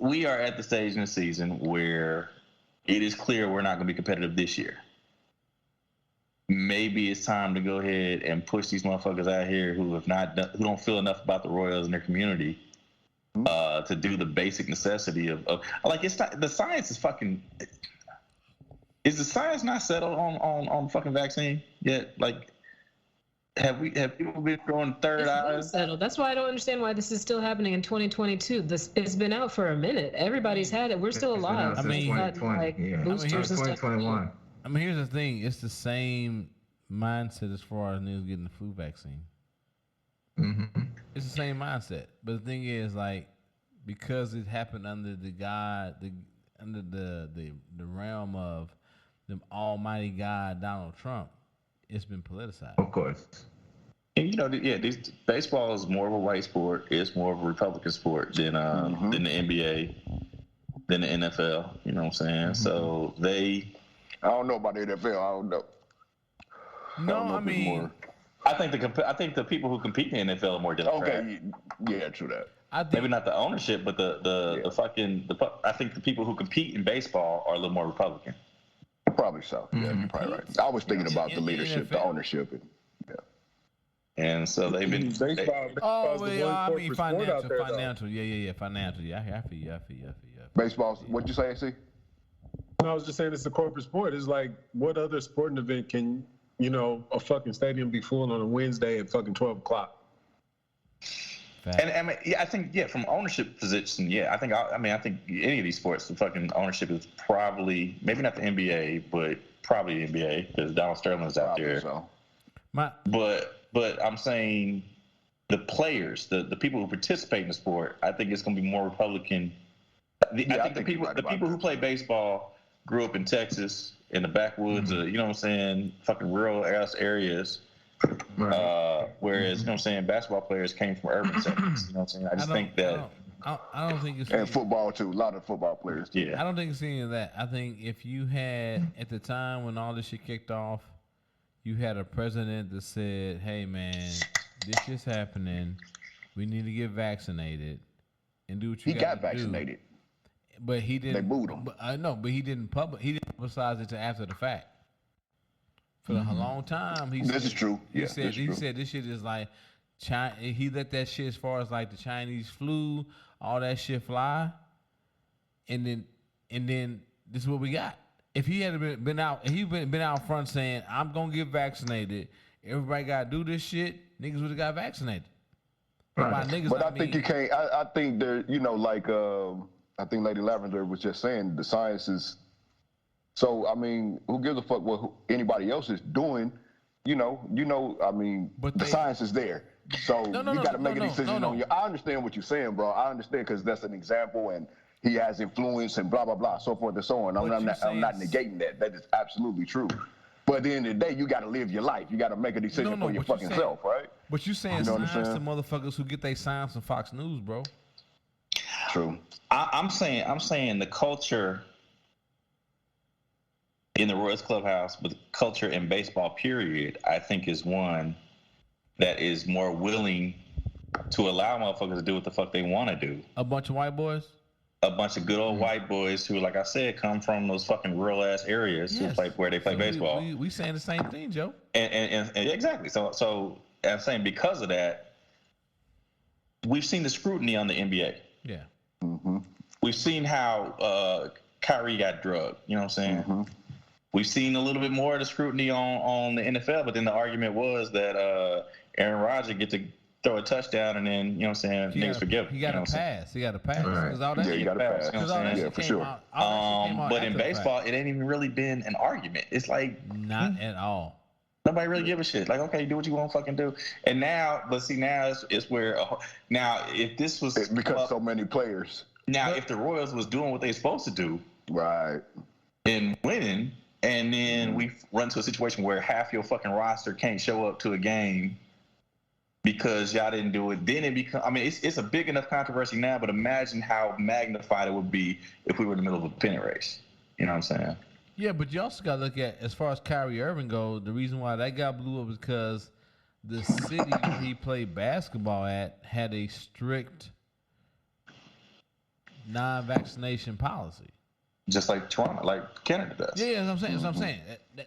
we are at the stage in the season where it is clear we're not going to be competitive this year. Maybe it's time to go ahead and push these motherfuckers out here who don't feel enough about the Royals and their community to do the basic necessity of like, it's not, the science is fucking. Is the science not settled on fucking vaccine yet? Like, have people been throwing third eyes? Settled. That's why I don't understand why this is still happening in 2022. It's been out for a minute. Everybody's had it. We're still alive. I mean, 2020. Boosters and 2021. I mean, here's the thing. It's the same mindset as far as niggas getting the flu vaccine. Mm-hmm. It's the same mindset. But the thing is, like, because it happened under the realm of the almighty God, Donald Trump, it's been politicized. Of course. And baseball is more of a white sport. It's more of a Republican sport than the NBA, than the NFL. You know what I'm saying? Mm-hmm. So I don't know about the NFL. I don't know. No, I mean, I think the people who compete in the NFL are more Democrat. Okay, yeah, true that. Maybe not the ownership, but I think the people who compete in baseball are a little more Republican. Probably so. Yeah, you're probably right. I was thinking about the leadership, the ownership, and so they've been baseball. I mean financial. Yeah, financial. Yeah, I feel you. Baseball. What'd you say, AC? No, I was just saying it's a corporate sport. It's like, what other sporting event can a fucking stadium be full on a Wednesday at fucking 12 o'clock? And I mean, I think from ownership position, I think any of these sports, the fucking ownership is probably maybe not the NBA, but probably the NBA because Donald Sterling's out there. So. But I'm saying the players, the people who participate in the sport, I think it's going to be more Republican. I think the people who play baseball grew up in Texas in the backwoods, you know what I'm saying, fucking rural ass areas. Right. Whereas, you know what I'm saying, basketball players came from urban settings. You know what I'm saying? I just think that. I don't think it's. And football, too. A lot of football players, too. Yeah. I don't think it's any of that. I think if you had, at the time when all this shit kicked off, you had a president that said, hey, man, this shit's happening. We need to get vaccinated and do what you got to do. He got vaccinated. But he didn't. They booed him. I know, but he didn't publicize it until after the fact. For a long time, this is true. He said this shit is like China. He let that shit as far as like the Chinese flu, all that shit fly, and then this is what we got. If he had been out front saying I'm gonna get vaccinated, everybody gotta do this shit, niggas would have got vaccinated. Right. But I think you can't. I think there, I think Lady Lavender was just saying the science is. So, I mean, who gives a fuck what anybody else is doing? I mean, the science is there. So you got to make a decision on your. I understand what you're saying, bro. I understand because that's an example and he has influence and blah, blah, blah, so forth and so on. I'm not negating that. That is absolutely true. But at the end of the day, you got to live your life. You got to make a decision for your fucking self, right? But you saying science to motherfuckers who get their science from Fox News, bro. True. I'm saying the culture in the Royals clubhouse, but the culture in baseball, period, I think is one that is more willing to allow motherfuckers to do what the fuck they want to do. A bunch of white boys? A bunch of good old white boys who, like I said, come from those fucking rural ass areas where they play baseball. We saying the same thing, Joe. And exactly. So I'm saying because of that, we've seen the scrutiny on the NBA. Yeah. Mm-hmm. We've seen how Kyrie got drugged. You know what I'm saying? Mm-hmm. We've seen a little bit more of the scrutiny on the NFL, but then the argument was that Aaron Rodgers get to throw a touchdown and then, you know what I'm saying, niggas forgive him. He got a pass. He got a pass. Right. He got a pass. You know what I'm saying? Yeah, for sure. But in baseball, it ain't even really been an argument. It's like... Not at all. Nobody really give a shit. Like, okay, do what you want to fucking do. And now, it's where... now, if this was... It's because so many players. Now, if the Royals was doing what they supposed to do... Right. And winning... And then we run to a situation where half your fucking roster can't show up to a game because y'all didn't do it. Then it becomes, I mean, it's a big enough controversy now, but imagine how magnified it would be if we were in the middle of a pennant race. You know what I'm saying? Yeah, but you also got to look at, as far as Kyrie Irving goes, the reason why that guy blew up is because the city where he played basketball at had a strict non-vaccination policy. Just like Toronto, like Canada does. Yeah, that's what I'm saying.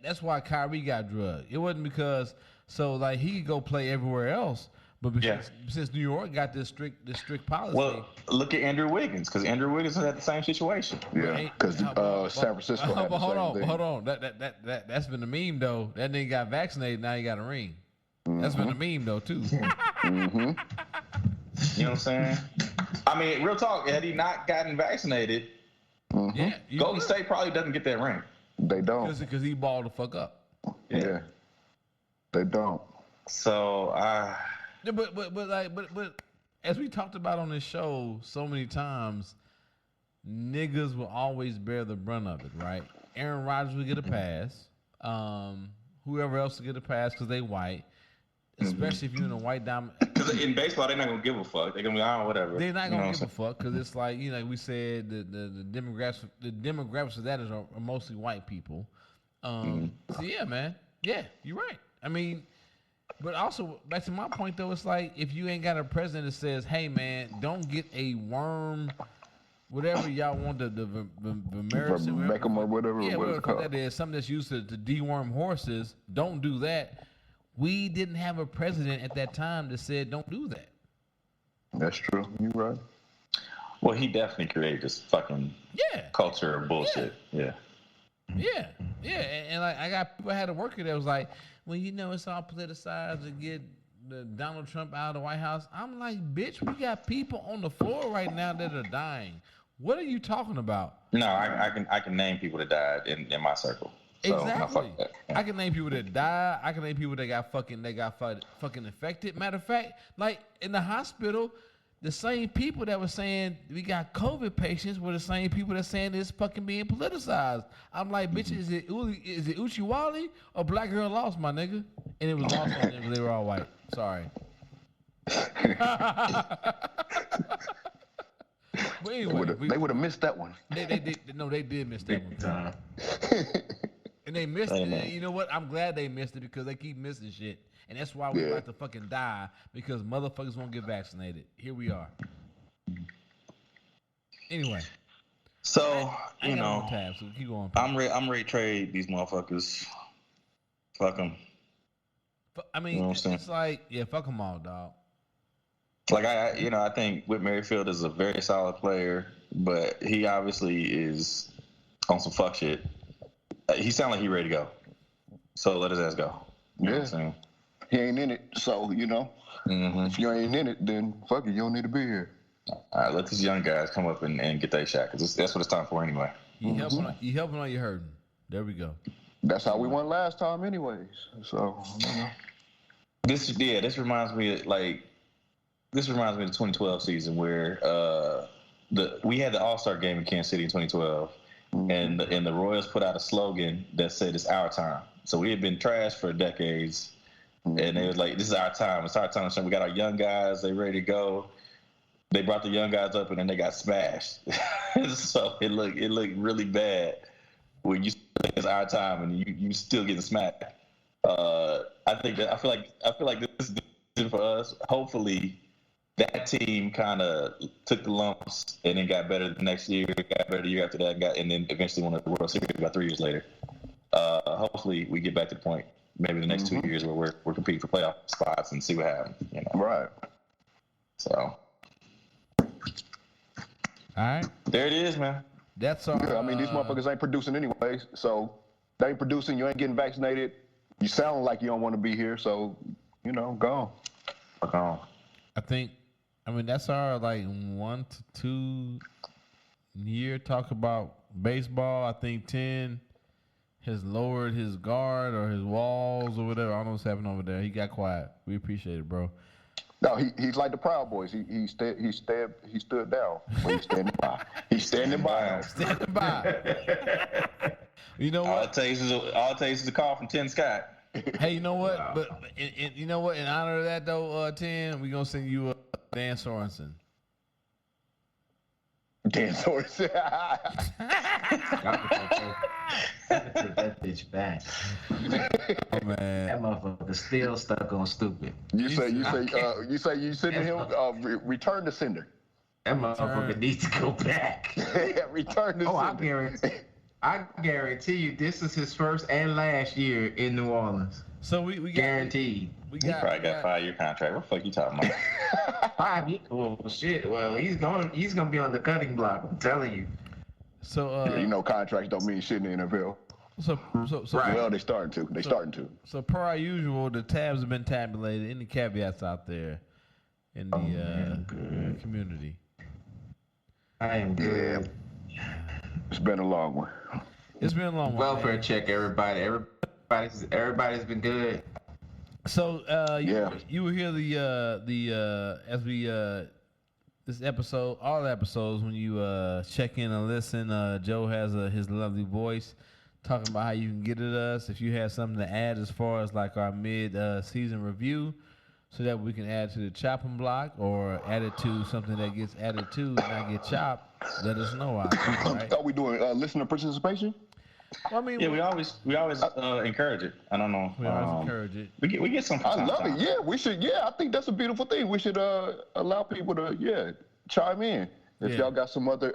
That's why Kyrie got drugged. It wasn't because like he could go play everywhere else, but since New York got this strict policy. Well, look at Andrew Wiggins, because Andrew Wiggins had the same situation. Yeah, because San Francisco had the same thing. Hold on. That's been a meme though. That nigga got vaccinated, now he got a ring. That's been a meme though too. Mm-hmm. You know what I'm saying? I mean, real talk. Had he not gotten vaccinated, yeah, Golden State probably doesn't get that ring. They don't. Because he balled the fuck up. Yeah. They don't. So but as we talked about on this show so many times, niggas will always bear the brunt of it, right? Aaron Rodgers will get a pass. Whoever else will get a pass because they white. Especially if you're in a white dominant. Because in baseball, they're not gonna give a fuck. They're gonna be whatever. They're not gonna give a fuck because it's like we said the demographics of that are mostly white people. So yeah, man, yeah, you're right. I mean, but also back to my point though, it's like if you ain't got a president that says, "Hey, man, don't get a worm." Whatever y'all want the Beckham or whatever. Yeah, whatever that is, something that's used to deworm horses. Don't do that. We didn't have a president at that time that said don't do that. That's true. You're right. Well, he definitely created this fucking culture of bullshit. Yeah. And like I got people I had to work here that was like, well, it's all politicized to get Donald Trump out of the White House. I'm like, bitch, we got people on the floor right now that are dying. What are you talking about? No, I can name people that died in my circle. So, exactly. No, I can name people that died. I can name people that got fucking infected. Matter of fact, like in the hospital, the same people that were saying we got COVID patients were the same people that saying it's fucking being politicized. I'm like, bitch, is it Uchiwali or Black Girl Lost, my nigga? And it was lost on them because they were all white. Sorry. But anyway, they would have missed that one. They did miss that one. And they missed it. And you know what? I'm glad they missed it because they keep missing shit. And that's why we're about to fucking die because motherfuckers won't get vaccinated. Here we are. Anyway. So, I got tab, so keep going. I'm ready to trade these motherfuckers. Fuck them. I mean, it's like, fuck them all, dog. Like, I think Whit Merrifield is a very solid player, but he obviously is on some fuck shit. He sounds like he ready to go. So let his ass go. You know what I'm saying? He ain't in it, so, if you ain't in it, then fuck it, you don't need to be here. All right, let these young guys come up and get their shot, because that's what it's time for anyway. You helping or you hurting. There we go. That's how we won last time anyways. So, This reminds me of, the 2012 season where we had the All-Star game in Kansas City in 2012. And the Royals put out a slogan that said it's our time. So we had been trashed for decades, and they was like, "This is our time. It's our time." So we got our young guys. They ready to go. They brought the young guys up, and then they got smashed. So it looked really bad when you think it's our time and you still getting smacked. I feel like this is for us. Hopefully, that team kind of took the lumps and then got better the next year, got better the year after that, and then eventually won the World Series about 3 years later. Hopefully, we get back to the point, maybe the next 2 years, where we're competing for playoff spots and see what happens. Right. So, all right, there it is, man. That's all. Yeah, I mean, these motherfuckers ain't producing anyways. So they ain't producing. You ain't getting vaccinated. You sound like you don't want to be here. So go on. I mean, that's our 1 to 2 year talk about baseball. I think 10 has lowered his guard or his walls or whatever. I don't know what's happening over there. He got quiet. We appreciate it, bro. No, he's like the Proud Boys. He stood down. Well, he's standing by. He's standing by. Standing by. You know what? All it takes is a call from Tim Scott. Hey, you know what? Wow. But you know what? In honor of that, though, Tim, we're gonna send you Dan Sorensen. Dan Sorensen. Take that bitch back. Oh man, that motherfucker still stuck on stupid. You say you sending him return to sender. That motherfucker needs to go back. Return to I guarantee you, this is his first and last year in New Orleans. So we got, guaranteed. We He probably got a 5-year contract. What the fuck you talking about? 5 years? Well, shit. Well, he's gonna be on the cutting block. I'm telling you. So yeah, you know, contracts don't mean shit in the NFL. So Right. Well, they starting to. They starting to. So per our usual, the tabs have been tabulated. Any caveats out there in the community? I am good. It's been a long one. It's been a long one. Welfare Man. check, everybody. Everybody's been good. So you will hear as we this episode, all the episodes when you check in and listen. Joe has his lovely voice talking about how you can get at us if you have something to add as far as like our mid-season review, so that we can add to the chopping block or add it to something that gets added to and not get chopped. Let us know. Right? Are we doing listener participation? Well, I mean, Yeah, we always encourage it. I don't know. We always encourage it. We get some. I love it. Yeah, we should. Yeah, I think that's a beautiful thing. We should allow people to chime in if y'all got some other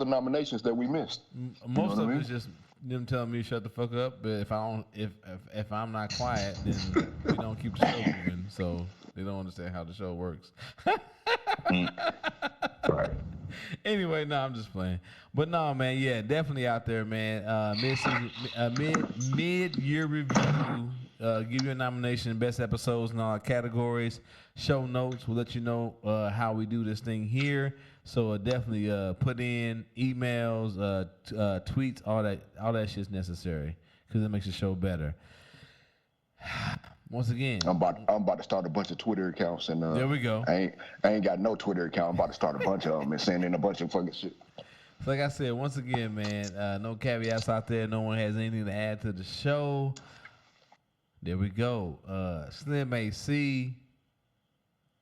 nominations that we missed. Most of it's just them telling me to shut the fuck up. But if I'm not quiet, then we don't keep the show moving. So they don't understand how the show works. Right. Anyway, no, I'm just playing. But no, man, yeah, definitely out there, man. Mid-year review. Give you a nomination, best episodes in all categories. Show notes. We'll let you know how we do this thing here. So definitely put in emails, tweets, all that shit's necessary because it makes the show better. Once again, I'm about to start a bunch of Twitter accounts, and there we go. I ain't got no Twitter account. I'm about to start a bunch of them and send in a bunch of fucking shit. So like I said, once again, man, no caveats out there. No one has anything to add to the show. There we go. Slim AC,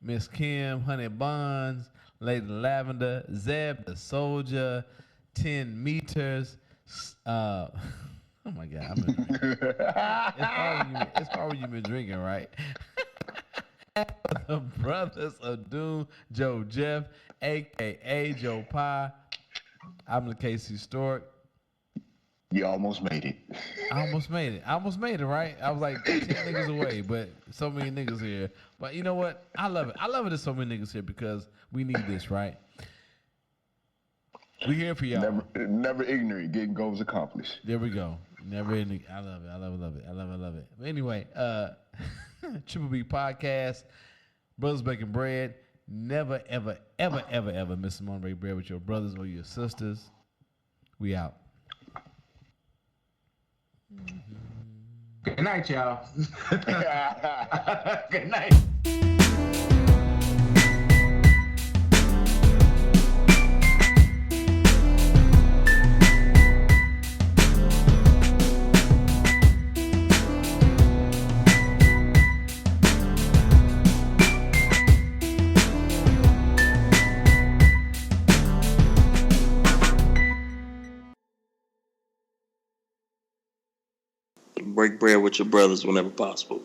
Miss Kim, Honey Bonds, Lady Lavender, Zeb the Soldier, 10 meters. Oh my God! It's probably you been drinking, right? The Brothers of Doom, Joe Jeff, aka Joe Pie. I'm the Casey Stork. You almost made it. I almost made it, right? I was like 10 niggas away, but so many niggas here. But you know what? I love it. I love it there's so many niggas here because we need this, right? We here for y'all. Never ignorant. Getting goals accomplished. There we go. Never ending. I love it. But anyway, Triple B Podcast, Brothers Baking Bread. Never, ever, ever, ever, ever miss a moment to break bread with your brothers or your sisters. We out. Good night, y'all. Good night. Break bread with your brothers whenever possible.